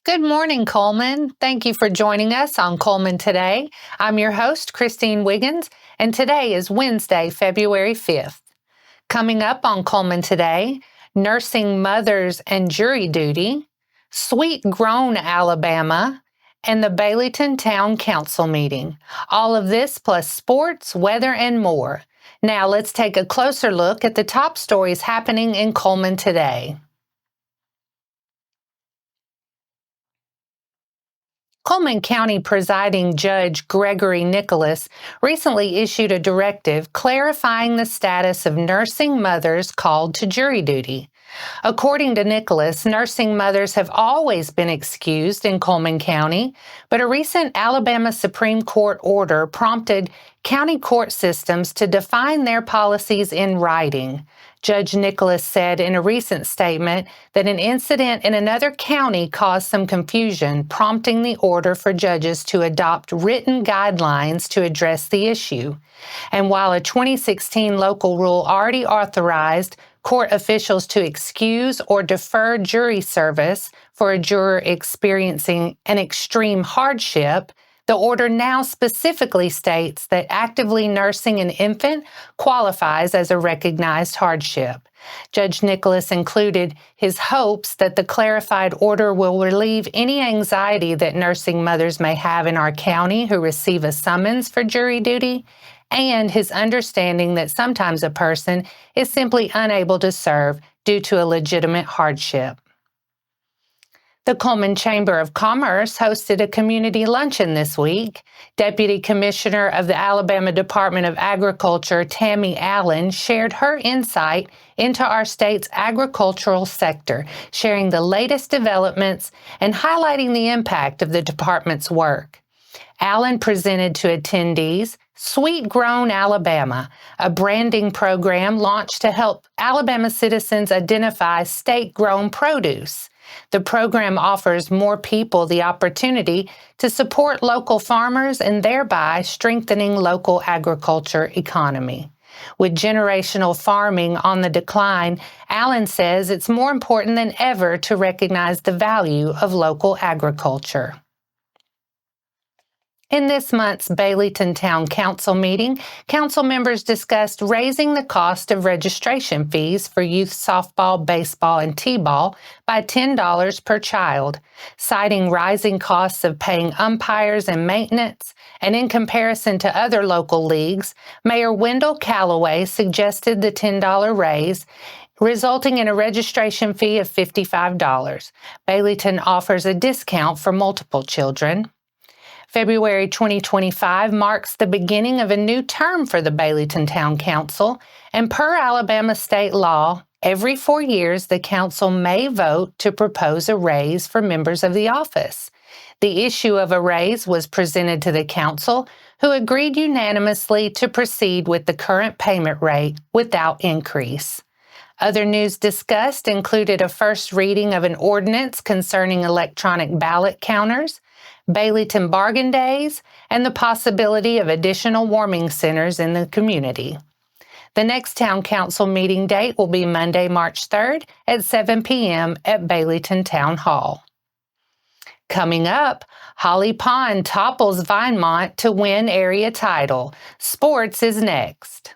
Good morning, Coleman. Thank you for joining us on Cullman Today. I'm your host, Christine Wiggins, and today is Wednesday, February 5th. Coming up on Cullman Today, nursing mothers and jury duty, sweet grown Alabama, and the Baileyton Town Council meeting. All of this plus sports, weather, and more. Now let's take a closer look at the top stories happening in Cullman today. Cullman County Presiding Judge Gregory Nicholas recently issued a directive clarifying the status of nursing mothers called to jury duty. According to Nicholas, nursing mothers have always been excused in Cullman County, but a recent Alabama Supreme Court order prompted county court systems to define their policies in writing. Judge Nicholas said in a recent statement that an incident in another county caused some confusion, prompting the order for judges to adopt written guidelines to address the issue. And while a 2016 local rule already authorized court officials to excuse or defer jury service for a juror experiencing an extreme hardship, the order now specifically states that actively nursing an infant qualifies as a recognized hardship. Judge Nicholas included his hopes that the clarified order will relieve any anxiety that nursing mothers may have in our county who receive a summons for jury duty, and his understanding that sometimes a person is simply unable to serve due to a legitimate hardship. The Cullman Chamber of Commerce hosted a community luncheon this week. Deputy Commissioner of the Alabama Department of Agriculture, Tammy Allen, shared her insight into our state's agricultural sector, sharing the latest developments and highlighting the impact of the department's work. Allen presented to attendees Sweet Grown Alabama, a branding program launched to help Alabama citizens identify state-grown produce. The program offers more people the opportunity to support local farmers and thereby strengthening local agriculture economy. With generational farming on the decline, Allen says it's more important than ever to recognize the value of local agriculture. In this month's Baileyton Town Council meeting, council members discussed raising the cost of registration fees for youth softball, baseball, and t-ball by $10 per child, citing rising costs of paying umpires and maintenance. And in comparison to other local leagues, Mayor Wendell Callaway suggested the $10 raise, resulting in a registration fee of $55. Baileyton offers a discount for multiple children. February 2025 marks the beginning of a new term for the Baileyton Town Council, and per Alabama state law, every 4 years the council may vote to propose a raise for members of the office. The issue of a raise was presented to the council, who agreed unanimously to proceed with the current payment rate without increase. Other news discussed included a first reading of an ordinance concerning electronic ballot counters, Baileyton Bargain Days, and the possibility of additional warming centers in the community. The next Town Council meeting date will be Monday, March 3rd at 7 p.m. at Baileyton Town Hall. Coming up, Holly Pond topples Vinemont to win area title. Sports is next.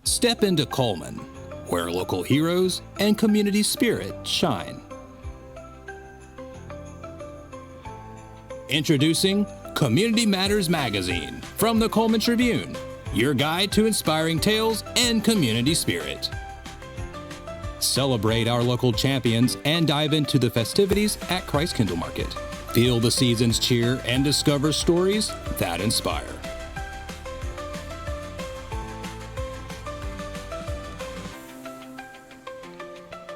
Step into Cullman, where local heroes and community spirit shine. Introducing Community Matters Magazine from the Cullman Tribune, your guide to inspiring tales and community spirit. Celebrate our local champions and dive into the festivities at Christ Kindle Market. Feel the season's cheer and discover stories that inspire.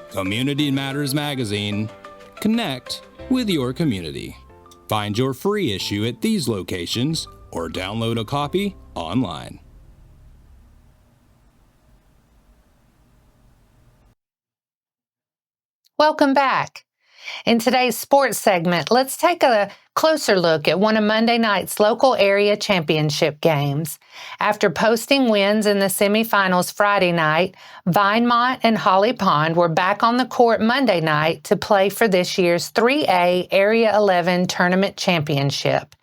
Community Matters Magazine. Connect with your community. Find your free issue at these locations or download a copy online. Welcome back. In today's sports segment, let's take a Closer look at one of Monday night's local area championship games. After posting wins in the semifinals Friday night, Vinemont and Holly Pond were back on the court Monday night to play for this year's 3A Area 11 Tournament Championship.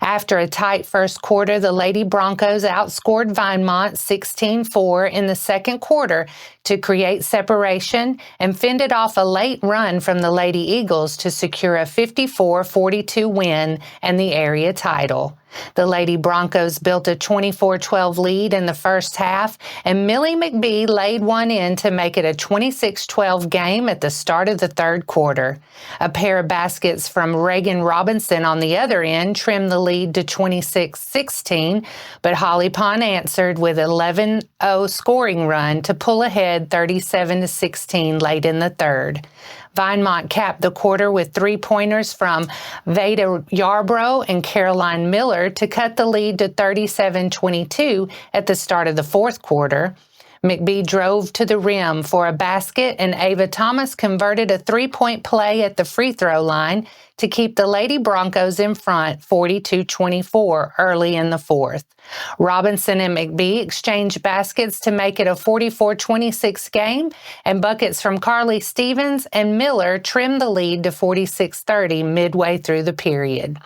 After a tight first quarter, the Lady Broncos outscored Vinemont 16-4 in the second quarter to create separation and fended off a late run from the Lady Eagles to secure a 54-42 win and the area title. The Lady Broncos built a 24-12 lead in the first half, and Millie McBee laid one in to make it a 26-12 game at the start of the third quarter. A pair of baskets from Reagan Robinson on the other end trimmed the lead to 26-16, but Holly Pond answered with an 11-0 scoring run to pull ahead 37-16 late in the third. Vinemont capped the quarter with three-pointers from Veda Yarbrough and Caroline Miller to cut the lead to 37-22 at the start of the fourth quarter. McBee drove to the rim for a basket, and Ava Thomas converted a three-point play at the free throw line to keep the Lady Broncos in front 42-24 early in the fourth. Robinson and McBee exchanged baskets to make it a 44-26 game, and buckets from Carly Stevens and Miller trimmed the lead to 46-30 midway through the period.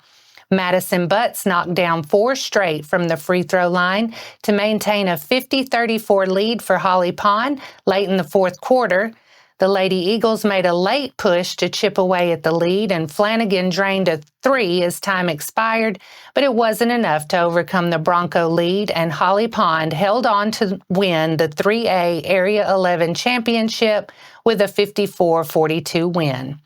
Madison Butts knocked down four straight from the free throw line to maintain a 50-34 lead for Holly Pond late in the fourth quarter. The Lady Eagles made a late push to chip away at the lead, and Flanagan drained a three as time expired, but it wasn't enough to overcome the Bronco lead, and Holly Pond held on to win the 3A Area 11 championship with a 54-42 win.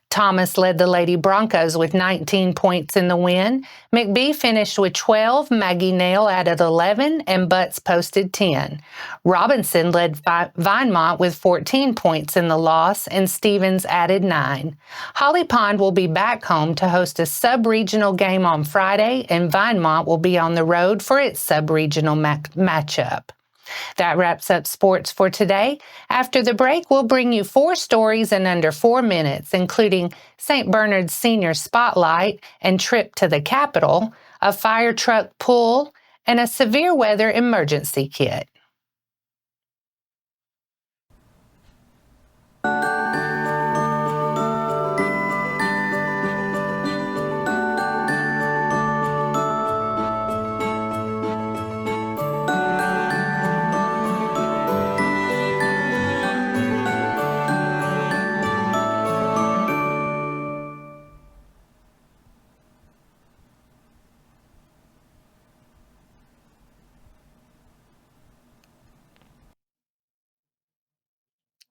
Thomas led the Lady Broncos with 19 points in the win. McBee finished with 12, Maggie Nail added 11, and Butts posted 10. Robinson led Vinemont with 14 points in the loss, and Stevens added 9. Holly Pond will be back home to host a sub-regional game on Friday, and Vinemont will be on the road for its sub-regional matchup. That wraps up sports for today. After the break, we'll bring you 4 stories in under 4 minutes, including St. Bernard's Senior Spotlight and Trip to the Capitol, a fire truck pull, and a severe weather emergency kit.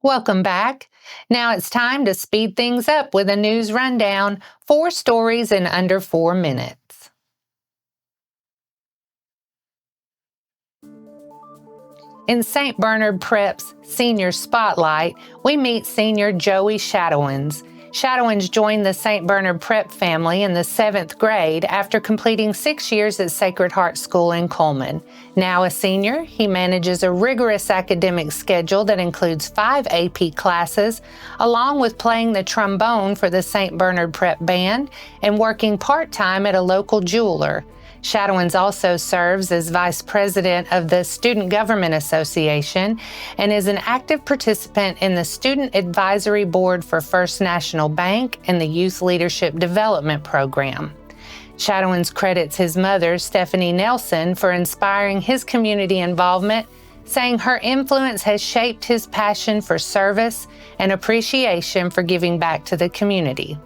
Welcome back. Now it's time to speed things up with a news rundown. 4 stories in under 4 minutes. In St. Bernard Prep's Senior Spotlight, we meet senior Joey Shadowins. Shadowins joined the St. Bernard Prep family in the 7th grade after completing 6 years at Sacred Heart School in Cullman. Now a senior, he manages a rigorous academic schedule that includes 5 AP classes, along with playing the trombone for the St. Bernard Prep Band and working part-time at a local jeweler. Shadowins also serves as vice president of the Student Government Association and is an active participant in the Student Advisory Board for First National Bank and the Youth Leadership Development Program. Shadowins credits his mother, Stephanie Nelson, for inspiring his community involvement, saying her influence has shaped his passion for service and appreciation for giving back to the community.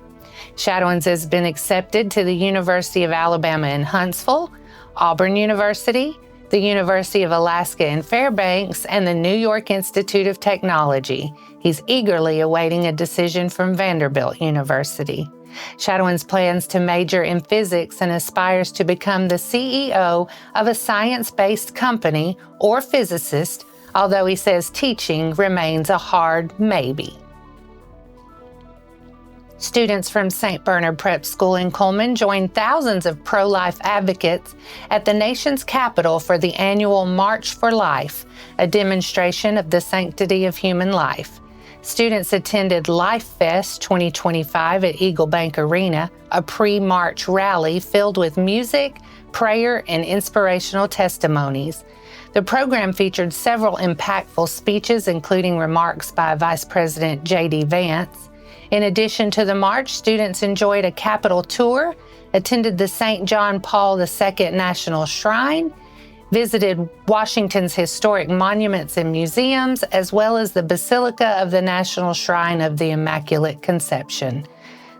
Shadowins has been accepted to the University of Alabama in Huntsville, Auburn University, the University of Alaska in Fairbanks, and the New York Institute of Technology. He's eagerly awaiting a decision from Vanderbilt University. Shadowins plans to major in physics and aspires to become the CEO of a science-based company or physicist, although he says teaching remains a hard maybe. Students from St. Bernard Prep School in Cullman joined thousands of pro-life advocates at the nation's capital for the annual March for Life, a demonstration of the sanctity of human life. Students attended Life Fest 2025 at Eagle Bank Arena, a pre-March rally filled with music, prayer, and inspirational testimonies. The program featured several impactful speeches, including remarks by Vice President J.D. Vance. In addition to the march, students enjoyed a Capitol tour, attended the St. John Paul II National Shrine, visited Washington's historic monuments and museums, as well as the Basilica of the National Shrine of the Immaculate Conception.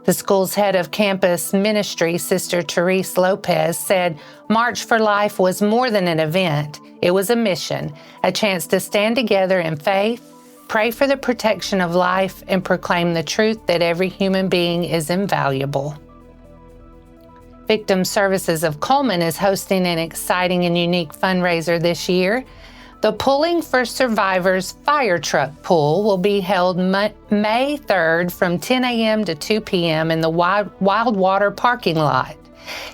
The school's head of campus ministry, Sister Therese Lopez, said, "March for Life was more than an event. It was a mission, a chance to stand together in faith, pray for the protection of life, and proclaim the truth that every human being is invaluable." Victim Services of Cullman is hosting an exciting and unique fundraiser this year. The Pulling for Survivors Fire Truck Pull will be held May 3rd from 10 a.m. to 2 p.m. in the Wildwater parking lot.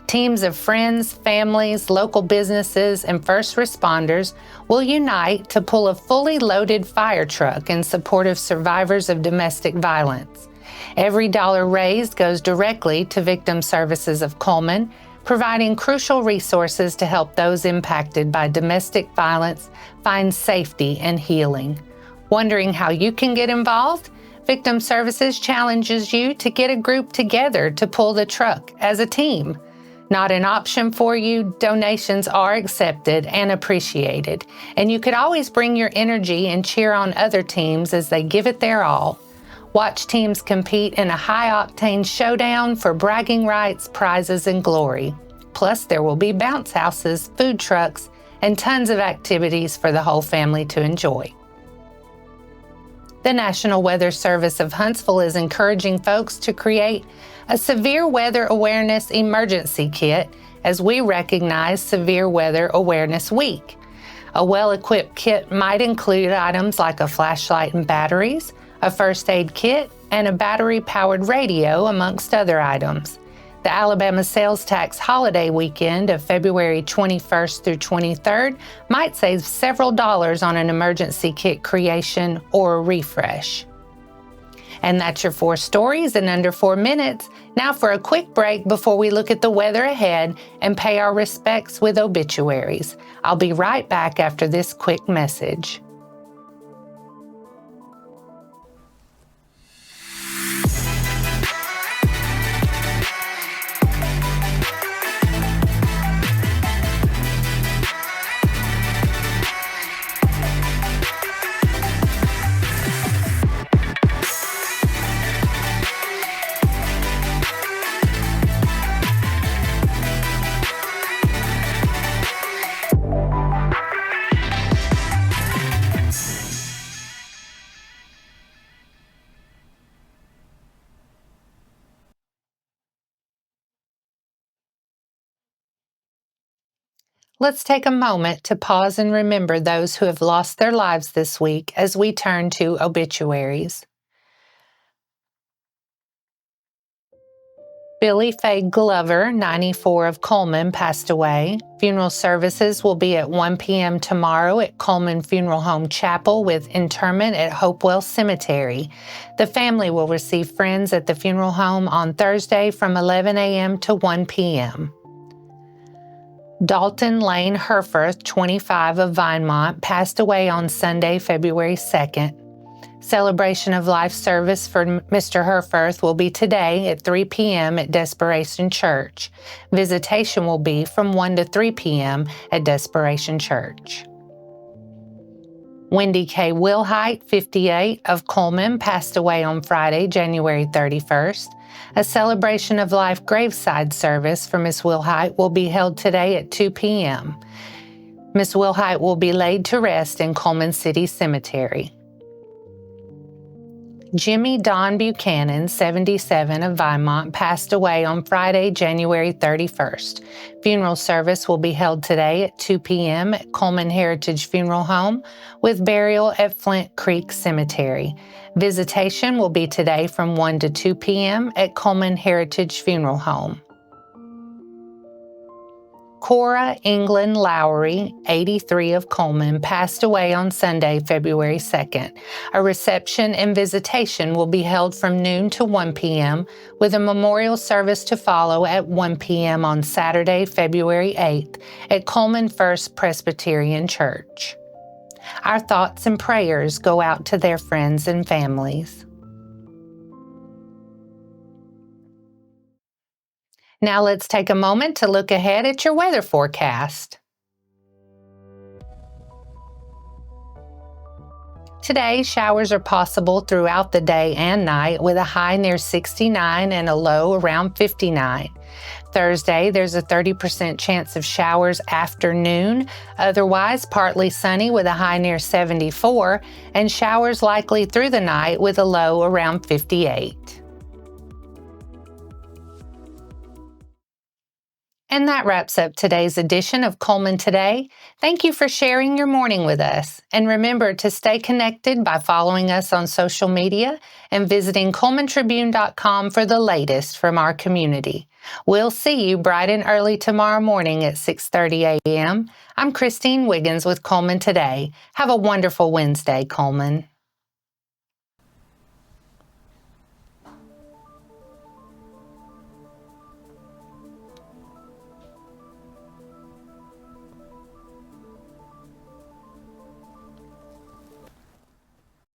Teams of friends, families, local businesses, and first responders will unite to pull a fully loaded fire truck in support of survivors of domestic violence. Every dollar raised goes directly to Victim Services of Cullman, providing crucial resources to help those impacted by domestic violence find safety and healing. Wondering how you can get involved? Victim Services challenges you to get a group together to pull the truck as a team. Not an option for you, donations are accepted and appreciated, and you could always bring your energy and cheer on other teams as they give it their all. Watch teams compete in a high-octane showdown for bragging rights, prizes, and glory. Plus, there will be bounce houses, food trucks, and tons of activities for the whole family to enjoy. The National Weather Service of Huntsville is encouraging folks to create a Severe Weather Awareness Emergency Kit as we recognize Severe Weather Awareness Week. A well-equipped kit might include items like a flashlight and batteries, a first aid kit, and a battery-powered radio, amongst other items. The Alabama sales tax holiday weekend of February 21st through 23rd might save several dollars on an emergency kit creation or a refresh. And that's your 4 stories in under 4 minutes. Now for a quick break before we look at the weather ahead and pay our respects with obituaries. I'll be right back after this quick message. Let's take a moment to pause and remember those who have lost their lives this week as we turn to obituaries. Billy Faye Glover, 94 of Cullman, passed away. Funeral services will be at 1 p.m. tomorrow at Cullman Funeral Home Chapel with interment at Hopewell Cemetery. The family will receive friends at the funeral home on Thursday from 11 a.m. to 1 p.m. Dalton Lane Herforth, 25 of Vinemont, passed away on Sunday, February 2nd. Celebration of life service for Mr. Herforth will be today at 3 p.m. at Desperation Church. Visitation will be from 1 to 3 p.m. at Desperation Church. Wendy K. Wilhite, 58 of Cullman, passed away on Friday, January 31st. A celebration of life graveside service for Miss Wilhite will be held today at 2 p.m. Miss Wilhite will be laid to rest in Cullman City Cemetery. Jimmy Don Buchanan, 77 of Vinemont, passed away on Friday, January 31st. Funeral service will be held today at 2 p.m. at Cullman Heritage Funeral Home with burial at Flint Creek Cemetery. Visitation will be today from 1 to 2 p.m. at Cullman Heritage Funeral Home. Cora England Lowry, 83 of Cullman, passed away on Sunday, February 2nd. A reception and visitation will be held from noon to 1 p.m., with a memorial service to follow at 1 p.m. on Saturday, February 8th, at Cullman First Presbyterian Church. Our thoughts and prayers go out to their friends and families. Now let's take a moment to look ahead at your weather forecast. Today, showers are possible throughout the day and night with a high near 69 and a low around 59. Thursday, there's a 30% chance of showers after noon, otherwise partly sunny with a high near 74, and showers likely through the night with a low around 58. And that wraps up today's edition of Cullman Today. Thank you for sharing your morning with us. And remember to stay connected by following us on social media and visiting CullmanTribune.com for the latest from our community. We'll see you bright and early tomorrow morning at 6:30 a.m. I'm Christine Wiggins with Cullman Today. Have a wonderful Wednesday, Cullman.